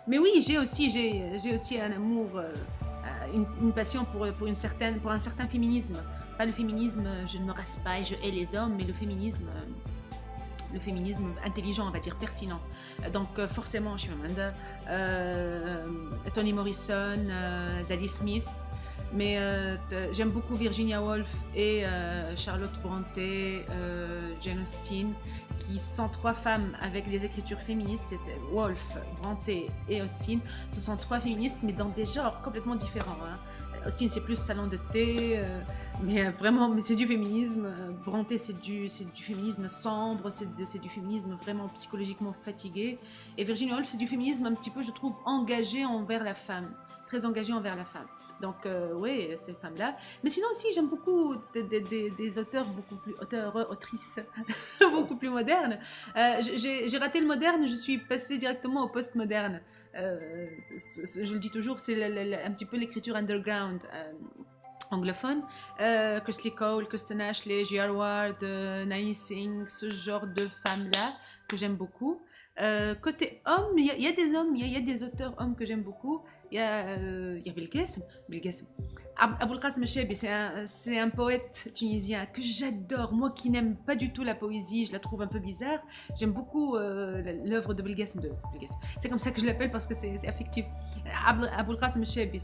mais oui, j'ai aussi un amour... une passion pour un certain féminisme. Pas le féminisme, je ne me rase pas et je hais les hommes, mais le féminisme intelligent, on va dire, pertinent. Donc forcément, Chimamanda, Toni Morrison, Zadie Smith, mais j'aime beaucoup Virginia Woolf et Charlotte Brontë, Jane Austen, qui sont trois femmes avec des écritures féministes. C'est Woolf, Brontë et Austen. Ce sont trois féministes, mais dans des genres complètement différents. Hein. Austen, c'est plus salon de thé, mais vraiment, mais c'est du féminisme. Brontë, c'est du féminisme sombre, c'est du féminisme vraiment psychologiquement fatigué. Et Virginia Woolf, c'est du féminisme un petit peu, je trouve, engagé envers la femme, très engagé envers la femme. Donc, oui, ces femmes-là. Mais sinon aussi, j'aime beaucoup des auteurs autrices, beaucoup plus modernes. J'ai raté le moderne, je suis passée directement au post-moderne. Je le dis toujours, c'est un petit peu l'écriture underground anglophone. Kirsty Cole, Kirsten Ashley, J.R. Ward, Nani Singh, ce genre de femmes-là que j'aime beaucoup. Côté homme, il y a des hommes, il y a des auteurs hommes que j'aime beaucoup. Il y a Belkacem. Aboul Qasim Chebi, c'est un poète tunisien que j'adore. Moi qui n'aime pas du tout la poésie, je la trouve un peu bizarre. J'aime beaucoup l'œuvre de Belkacem. C'est comme ça que je l'appelle parce que c'est affectif. Aboul Qasim Chebi,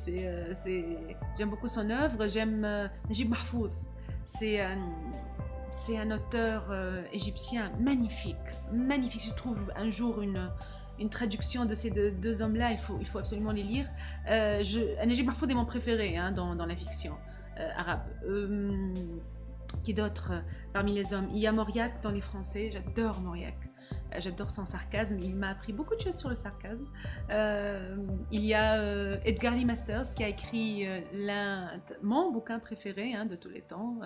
j'aime beaucoup son œuvre. J'aime Najib Mahfouz. C'est un auteur égyptien magnifique. Je trouve un jour une traduction de ces deux hommes-là, il faut absolument les lire. Najib Mahfouz est mon préféré hein, dans la fiction arabe. Qui d'autre parmi les hommes? Il y a Mauriac dans les Français, j'adore Mauriac. J'adore son sarcasme, il m'a appris beaucoup de choses sur le sarcasme. Il y a Edgar Lee Masters qui a écrit mon bouquin préféré hein, de tous les temps,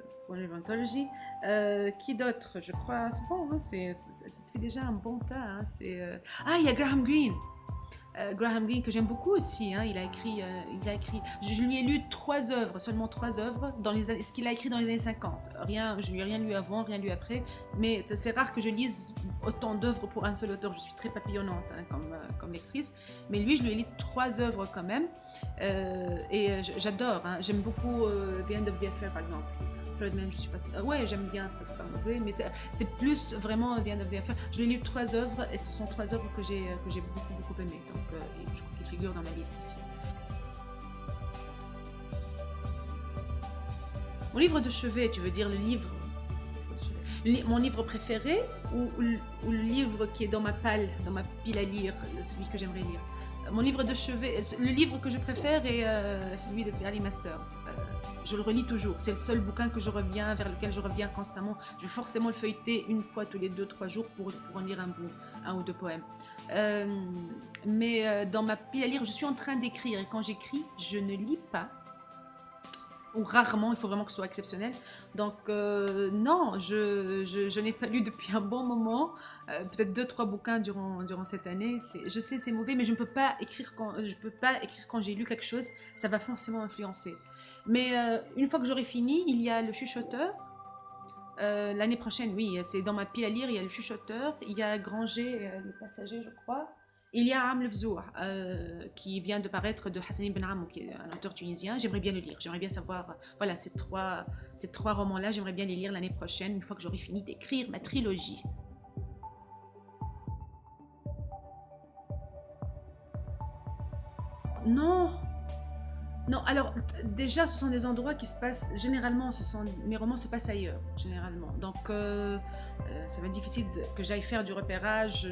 Spoiler Anthology. Qui d'autre? Je crois, c'est bon, hein, ça fait déjà un bon tas. Hein, il y a Graham Greene. Graham Greene, que j'aime beaucoup aussi, hein, je lui ai lu 3 œuvres, seulement 3 œuvres, ce qu'il a écrit dans les années 50. Rien, je lui ai rien lu avant, rien lu après, mais c'est rare que je lise autant d'œuvres pour un seul auteur. Je suis très papillonnante, hein, comme lectrice, mais lui, je lui ai lu 3 œuvres quand même, j'adore, hein. J'aime beaucoup The End of the Affair, par exemple. Floodman, je suis pas. Ouais, j'aime bien, c'est pas mauvais, mais c'est plus vraiment The End of the Affair. Je l'ai lu 3 œuvres et ce sont 3 œuvres que j'ai beaucoup aimées. Donc, je crois qu'il figure dans ma liste aussi. Mon livre de chevet, tu veux dire le livre. Mon livre préféré ou le livre qui est dans ma pile à lire, celui que j'aimerais lire. Mon livre de chevet, le livre que je préfère est celui de Ali Masters. Je le relis toujours. C'est le seul bouquin vers lequel je reviens constamment. Je vais forcément le feuilleter une fois tous les 2-3 jours pour en lire un ou 2 poèmes. Mais dans ma pile à lire, je suis en train d'écrire. Et quand j'écris, je ne lis pas. Ou rarement, il faut vraiment que ce soit exceptionnel. Donc non, je n'ai pas lu depuis un bon moment, peut-être 2-3 bouquins durant cette année. Je sais c'est mauvais, mais je ne peux pas écrire quand j'ai lu quelque chose, ça va forcément influencer. Mais une fois que j'aurai fini, il y a le chuchoteur. L'année prochaine, oui, c'est dans ma pile à lire, il y a le chuchoteur, il y a Granger, le passager, je crois. Il y a Am Lefzour, qui vient de paraître, de Hassan Ibn Amou, qui est un auteur tunisien. J'aimerais bien le lire, j'aimerais bien savoir, voilà, ces trois romans-là, j'aimerais bien les lire l'année prochaine, une fois que j'aurai fini d'écrire ma trilogie. Non, non, alors déjà ce sont des endroits qui se passent, généralement mes romans se passent ailleurs, généralement. Donc ça va être difficile que j'aille faire du repérage.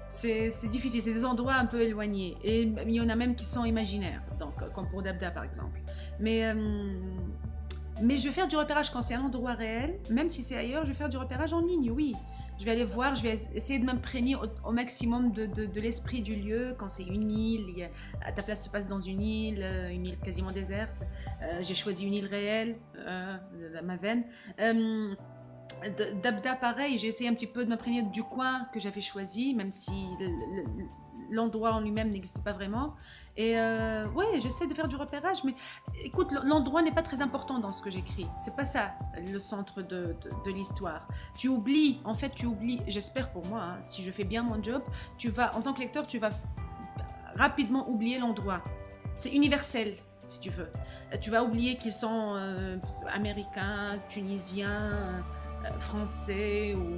C'est difficile, c'est des endroits un peu éloignés. Et il y en a même qui sont imaginaires, donc, comme pour Dabda par exemple. Mais je vais faire du repérage quand c'est un endroit réel, même si c'est ailleurs, je vais faire du repérage en ligne, oui. Je vais aller voir, je vais essayer de m'imprégner au maximum de l'esprit du lieu. Quand c'est une île, ta place se passe dans une île quasiment déserte. J'ai choisi une île réelle, la Maven. Dabda, pareil, j'ai essayé un petit peu de m'imprégner du coin que j'avais choisi, même si l'endroit en lui-même n'existe pas vraiment. Et ouais, j'essaie de faire du repérage, mais écoute, l'endroit n'est pas très important dans ce que j'écris. C'est pas ça le centre de l'histoire. Tu oublies, j'espère pour moi, hein, si je fais bien mon job, en tant que lecteur, tu vas rapidement oublier l'endroit. C'est universel, si tu veux. Tu vas oublier qu'ils sont américains, tunisiens, français ou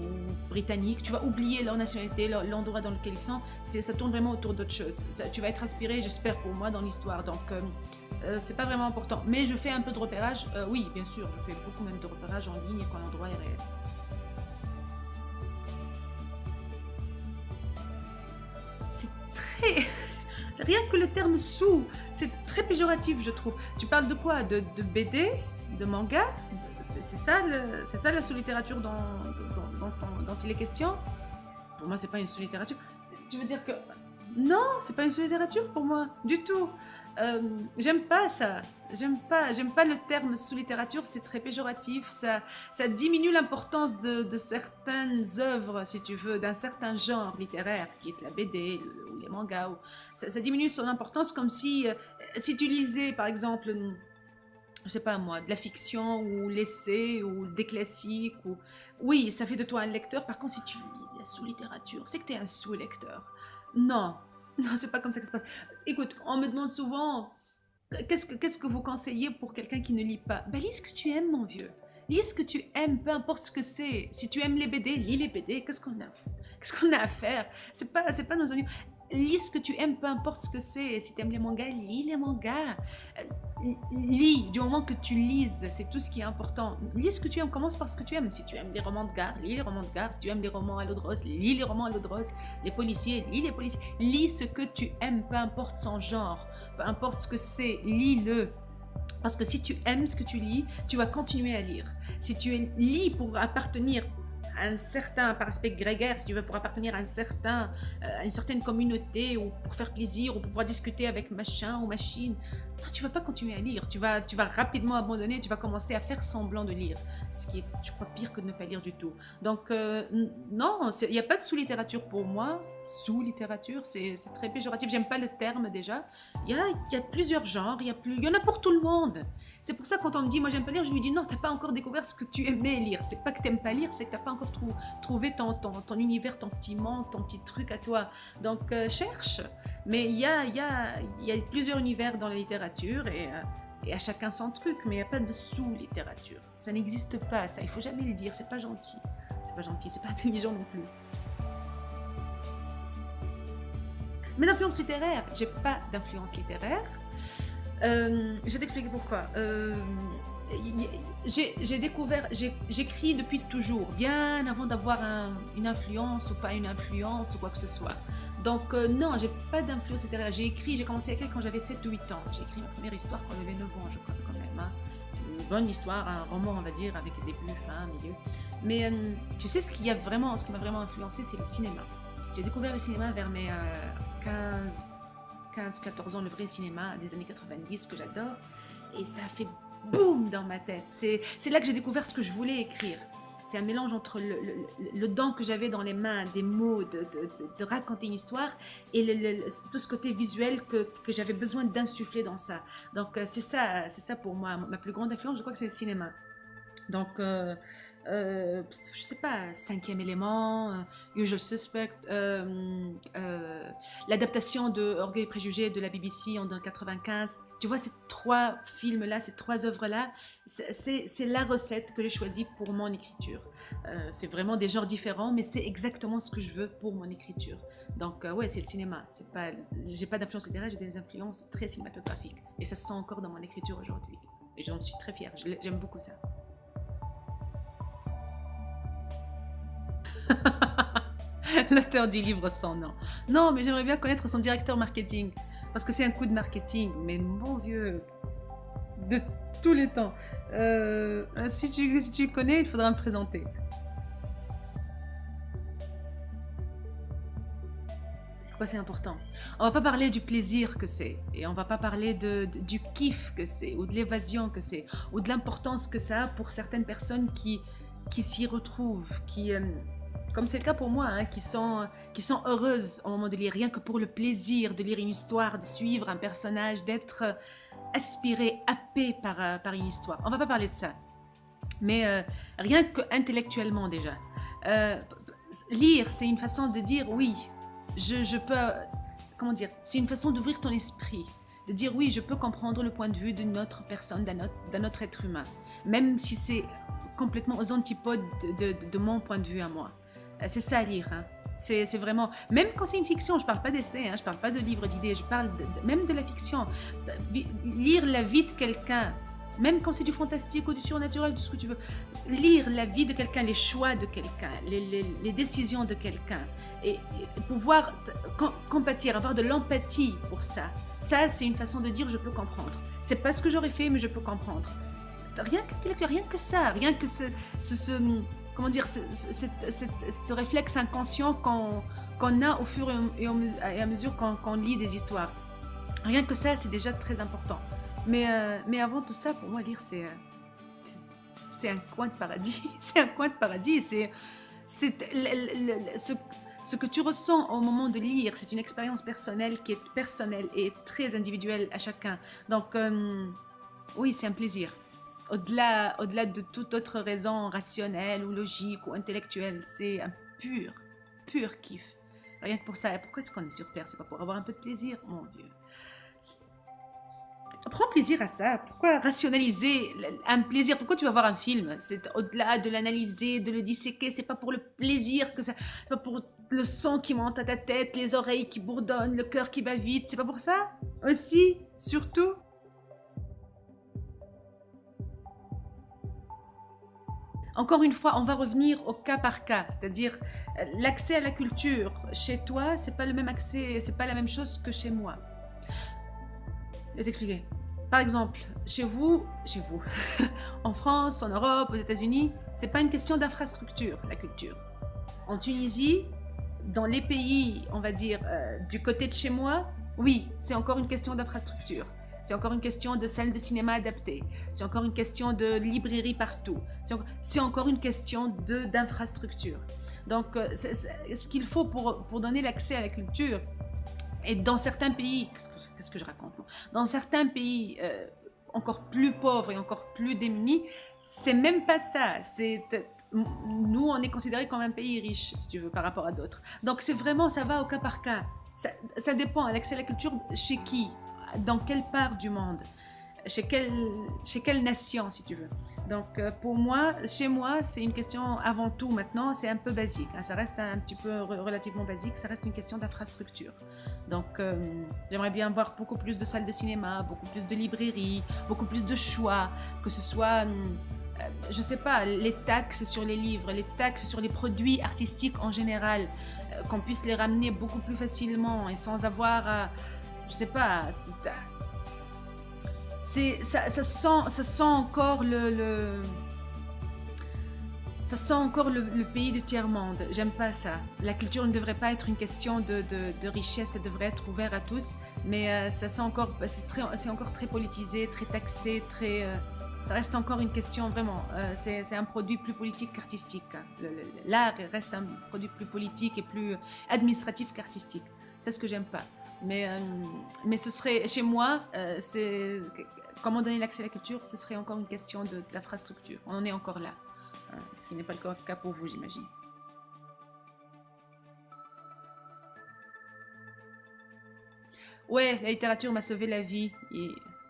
britanniques, tu vas oublier leur nationalité, l'endroit dans lequel ils sont, ça tourne vraiment autour d'autre chose. Tu vas être inspiré, j'espère pour moi, dans l'histoire, donc c'est pas vraiment important. Mais je fais un peu de repérage, oui, bien sûr, je fais beaucoup même de repérage en ligne quand l'endroit est réel. C'est très... Rien que le terme sous, c'est très péjoratif, je trouve. Tu parles de quoi? De BD? De manga? C'est ça la sous-littérature dont il est question? Pour moi, c'est pas une sous-littérature. Tu veux dire que... Non, c'est pas une sous-littérature pour moi, du tout. J'aime pas ça. J'aime pas le terme sous-littérature, c'est très péjoratif. Ça diminue l'importance de certaines œuvres, si tu veux, d'un certain genre littéraire, qui est la BD ou les mangas. Ça diminue son importance comme si tu lisais, par exemple... je sais pas moi, de la fiction ou l'essai ou des classiques. Oui, ça fait de toi un lecteur. Par contre, si tu lis de la sous-littérature, c'est que tu es un sous-lecteur. Non, c'est pas comme ça que ça se passe. Écoute, on me demande souvent, qu'est-ce que vous conseillez pour quelqu'un qui ne lit pas? Ben, lis ce que tu aimes, mon vieux. Lis ce que tu aimes, peu importe ce que c'est. Si tu aimes les BD, lis les BD. Qu'est-ce qu'on a à faire? C'est pas nos oignons. Lis ce que tu aimes, peu importe ce que c'est. Si tu aimes les mangas, lis les mangas. Lis, du moment que tu lises, c'est tout ce qui est important. Lis ce que tu aimes, commence par ce que tu aimes. Si tu aimes les romans de gare, lis les romans de gare. Si tu aimes les romans à l'eau de rose, lis les romans à l'eau de rose. Les policiers, lis les policiers. Lis ce que tu aimes, peu importe son genre, peu importe ce que c'est, lis-le. Parce que si tu aimes ce que tu lis, tu vas continuer à lire. Si tu lis pour appartenir un certain, par aspect grégaire, si tu veux, pour appartenir à à une certaine communauté, ou pour faire plaisir, ou pour pouvoir discuter avec machin ou machine, toi, tu vas pas continuer à lire. Tu vas rapidement abandonner, tu vas commencer à faire semblant de lire, ce qui est, je crois, pire que de ne pas lire du tout. Donc, non, il n'y a pas de sous-littérature pour moi. Sous-littérature, c'est très péjoratif. J'aime pas le terme déjà. Il y a plusieurs genres, il y en a pour tout le monde. C'est pour ça, quand on me dit, moi j'aime pas lire, je lui dis non, t'as pas encore découvert ce que tu aimais lire. C'est pas que t'aimes pas lire, c'est que t'as pas encore trouvé ton univers, ton petit monde, ton petit truc à toi. Donc cherche. Mais il y a plusieurs univers dans la littérature, et à chacun son truc, mais il n'y a pas de sous-littérature. Ça n'existe pas, ça. Il faut jamais le dire, c'est pas gentil. C'est pas gentil, c'est pas intelligent non plus. Mes influences littéraires, j'ai pas d'influence littéraire. Je vais t'expliquer pourquoi. J'ai découvert, j'écris depuis toujours, bien avant d'avoir une influence ou pas une influence ou quoi que ce soit. Donc non, j'ai pas d'influence littéraire. J'ai commencé à écrire quand j'avais 7 ou 8 ans. J'ai écrit ma première histoire quand j'avais 9 ans, je crois, quand même. Hein. Une bonne histoire, un roman, on va dire, avec début, fin, milieu. Mais tu sais, ce qui m'a vraiment influencé, c'est le cinéma. J'ai découvert le cinéma vers mes 15-14 ans, le vrai cinéma des années 90 que j'adore. Et ça a fait boum dans ma tête. C'est là que j'ai découvert ce que je voulais écrire. C'est un mélange entre le don que j'avais dans les mains, des mots, de raconter une histoire, et tout ce côté visuel que j'avais besoin d'insuffler dans ça. Donc c'est ça pour moi. Ma plus grande influence, je crois que c'est le cinéma. Donc, je sais pas, Cinquième élément, Usual Suspect, l'adaptation de Orgueil et Préjugés de la BBC en 95. Tu vois, ces trois films-là, ces trois œuvres-là, c'est la recette que j'ai choisie pour mon écriture. C'est vraiment des genres différents, mais c'est exactement ce que je veux pour mon écriture. Donc, ouais, c'est le cinéma. J'ai pas d'influence littéraire, j'ai des influences très cinématographiques. Et ça se sent encore dans mon écriture aujourd'hui. Et j'en suis très fière, j'aime beaucoup ça. L'auteur du livre sans nom. Non, mais j'aimerais bien connaître son directeur marketing. Parce que c'est un coup de marketing. Mais mon vieux, de tous les temps. Si tu le connais, il faudra me présenter. Pourquoi c'est important? On va pas parler du plaisir que c'est. Et on va pas parler du kiff que c'est. Ou de l'évasion que c'est. Ou de l'importance que ça a pour certaines personnes qui s'y retrouvent. Comme c'est le cas pour moi, hein, qui sont heureuses au moment de lire, rien que pour le plaisir de lire une histoire, de suivre un personnage, d'être aspiré, happé par une histoire. On va pas parler de ça. Mais rien que intellectuellement déjà. Lire, c'est une façon de dire oui, je peux, comment dire, c'est une façon d'ouvrir ton esprit, de dire oui, je peux comprendre le point de vue d'une autre personne, d'un autre être humain, même si c'est complètement aux antipodes de mon point de vue à moi. C'est ça, lire. Hein. C'est vraiment... Même quand c'est une fiction, je ne parle pas d'essai, hein, je ne parle pas de livre d'idées, je parle même de la fiction. Lire la vie de quelqu'un, même quand c'est du fantastique ou du surnaturel, tout ce que tu veux. Lire la vie de quelqu'un, les choix de quelqu'un, les décisions de quelqu'un. Et pouvoir compatir, avoir de l'empathie pour ça. Ça, c'est une façon de dire je peux comprendre. C'est pas ce que j'aurais fait, mais je peux comprendre. Rien que ça, rien que comment dire, ce réflexe inconscient qu'on a au fur et à mesure qu'on lit des histoires. Rien que ça, c'est déjà très important. Mais avant tout ça, pour moi, lire, c'est un coin de paradis. C'est un coin de paradis. Ce que tu ressens au moment de lire, c'est une expérience personnelle qui est personnelle et très individuelle à chacun. Donc, oui, c'est un plaisir. Au-delà de toute autre raison rationnelle ou logique ou intellectuelle, c'est un pur kiff. Rien que pour ça. Pourquoi est-ce qu'on est sur Terre? C'est pas pour avoir un peu de plaisir, mon Dieu. Prends plaisir à ça. Pourquoi rationaliser un plaisir? Pourquoi tu vas voir un film? C'est au-delà de l'analyser, de le disséquer. C'est pas pour le plaisir que ça. C'est pas pour le sang qui monte à ta tête, les oreilles qui bourdonnent, le cœur qui bat vite. C'est pas pour ça? Aussi, surtout. Encore une fois, on va revenir au cas par cas, c'est-à-dire l'accès à la culture chez toi, c'est pas le même accès, c'est pas la même chose que chez moi. Je vais t'expliquer. Par exemple, chez vous, en France, en Europe, aux États-Unis, c'est pas une question d'infrastructure, la culture. En Tunisie, dans les pays, on va dire, du côté de chez moi, oui, c'est encore une question d'infrastructure. C'est encore une question de salles de cinéma adaptées. C'est encore une question de librairie partout. C'est encore une question d'infrastructure. Donc, ce qu'il faut pour donner l'accès à la culture, et dans certains pays, qu'est-ce que je raconte? Dans certains pays encore plus pauvres et encore plus démunis, c'est même pas ça. Nous, on est considéré comme un pays riche, si tu veux, par rapport à d'autres. Donc c'est vraiment, ça va au cas par cas. Ça dépend. L'accès à la culture, chez qui? Dans quelle part du monde? Chez quelle nation, si tu veux. Donc, pour moi, chez moi, c'est une question avant tout maintenant, c'est un peu basique. Hein, ça reste un petit peu relativement basique, ça reste une question d'infrastructure. Donc, j'aimerais bien voir beaucoup plus de salles de cinéma, beaucoup plus de librairies, beaucoup plus de choix, que ce soit, je sais pas, les taxes sur les livres, les taxes sur les produits artistiques en général, qu'on puisse les ramener beaucoup plus facilement et sans avoir, je sais pas, ça sent encore ça sent encore le pays du tiers-monde. J'aime pas ça. La culture ne devrait pas être une question de richesse, ça devrait être ouvert à tous. Mais ça sent encore, c'est encore très politisé, très taxé, ça reste encore une question vraiment. C'est un produit plus politique qu'artistique. L'art reste un produit plus politique et plus administratif qu'artistique. C'est ce que j'aime pas. Mais ce serait, chez moi, comment donner l'accès à la culture, ce serait encore une question d'infrastructure. On en est encore là. Ce qui n'est pas le cas pour vous, j'imagine. Ouais, la littérature m'a sauvé la vie,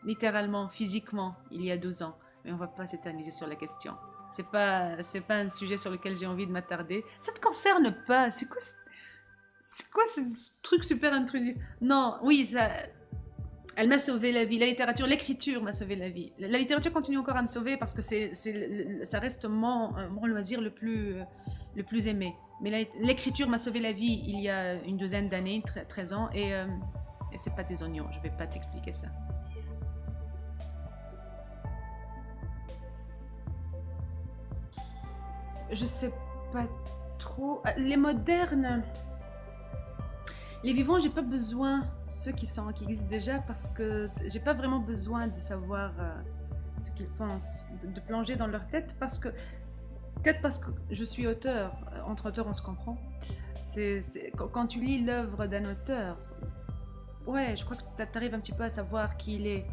littéralement, physiquement, il y a 12 ans. Mais on va pas s'éterniser sur la question. C'est pas un sujet sur lequel j'ai envie de m'attarder. Ça te concerne pas. C'est quoi ce truc super intrusif? Non, oui, elle m'a sauvé la vie. La littérature, l'écriture m'a sauvé la vie. La littérature continue encore à me sauver parce que ça reste mon loisir le plus aimé. Mais l'écriture m'a sauvé la vie il y a une douzaine d'années, 13 ans, et c'est pas des oignons, je vais pas t'expliquer ça. Je sais pas trop. Les modernes, les vivants, j'ai pas besoin, ceux qui existent déjà, parce que j'ai pas vraiment besoin de savoir ce qu'ils pensent, de plonger dans leur tête, peut-être parce que je suis auteur, entre auteurs on se comprend. Quand tu lis l'œuvre d'un auteur, ouais, je crois que tu arrives un petit peu à savoir qui il est.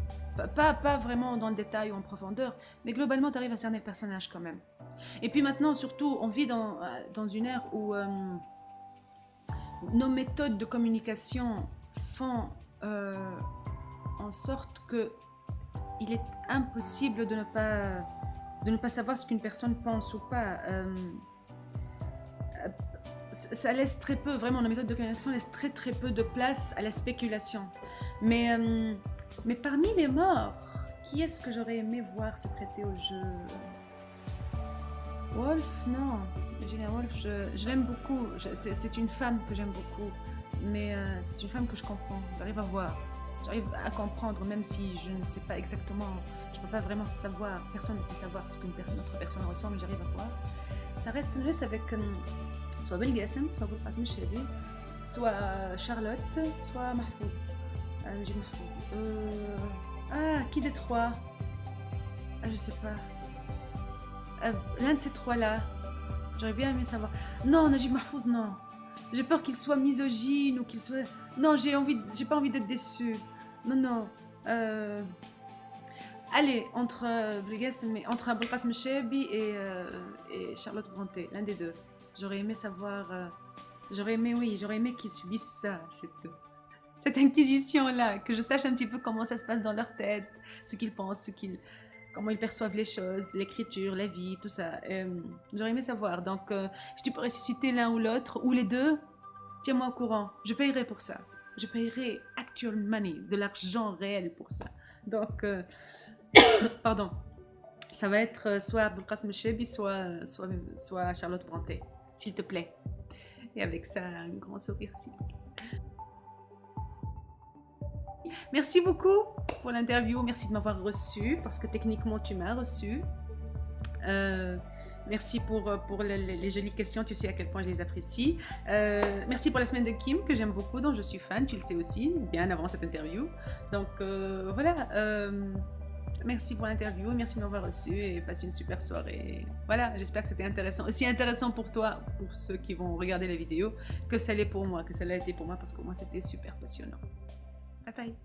Pas vraiment dans le détail ou en profondeur, mais globalement tu arrives à cerner le personnage quand même. Et puis maintenant, surtout, on vit dans une ère où nos méthodes de communication font en sorte que il est impossible de ne pas savoir ce qu'une personne pense ou pas. Ça laisse très peu, vraiment, nos méthodes de communication laissent très peu de place à la spéculation. Mais parmi les morts, qui est-ce que j'aurais aimé voir se prêter au jeu? Woolf, non. Virginia Woolf, je l'aime beaucoup. C'est une femme que j'aime beaucoup. Mais c'est une femme que je comprends. J'arrive à voir. J'arrive à comprendre, même si je ne sais pas exactement. Je ne peux pas vraiment savoir. Personne ne peut savoir ce qu'une autre personne ressent, mais j'arrive à voir. Ça reste avec soit Belgasem, soit Belqasem Chehbi, soit Charlotte, soit Mahfouz. Najib Mahfouz. Qui des trois? Je sais pas. L'un de ces trois-là, j'aurais bien aimé savoir. Non, Najib Mahfouz, non. J'ai peur qu'il soit misogyne ou qu'il soit. Non, j'ai pas envie d'être déçue. Non, non. Allez, entre Belqasem Chehbi et Charlotte Brontë, l'un des deux. J'aurais aimé savoir. J'aurais aimé qu'ils subissent ça, cette inquisition-là, que je sache un petit peu comment ça se passe dans leur tête, ce qu'ils pensent, comment ils perçoivent les choses, l'écriture, la vie, tout ça. J'aurais aimé savoir. Donc, si tu peux ressusciter l'un ou l'autre, ou les deux, tiens-moi au courant. Je payerai pour ça. Je payerai actual money, de l'argent réel pour ça. Donc, pardon. Ça va être soit Belqasem Chehbi, soit Charlotte Brontë, s'il te plaît. Et avec ça, un grand sourire, s'il te plaît. Merci beaucoup pour l'interview. Merci de m'avoir reçu parce que techniquement tu m'as reçu. Merci pour les jolies questions, tu sais à quel point je les apprécie. Merci pour la semaine de Kim que j'aime beaucoup, dont je suis fan, tu le sais aussi, bien avant cette interview. Donc voilà, merci pour l'interview, merci de m'avoir reçu et passe une super soirée. Voilà, j'espère que c'était intéressant, aussi intéressant pour toi, pour ceux qui vont regarder la vidéo, que ça l'est pour moi, que ça l'a été pour moi parce que moi c'était super passionnant. Bye bye.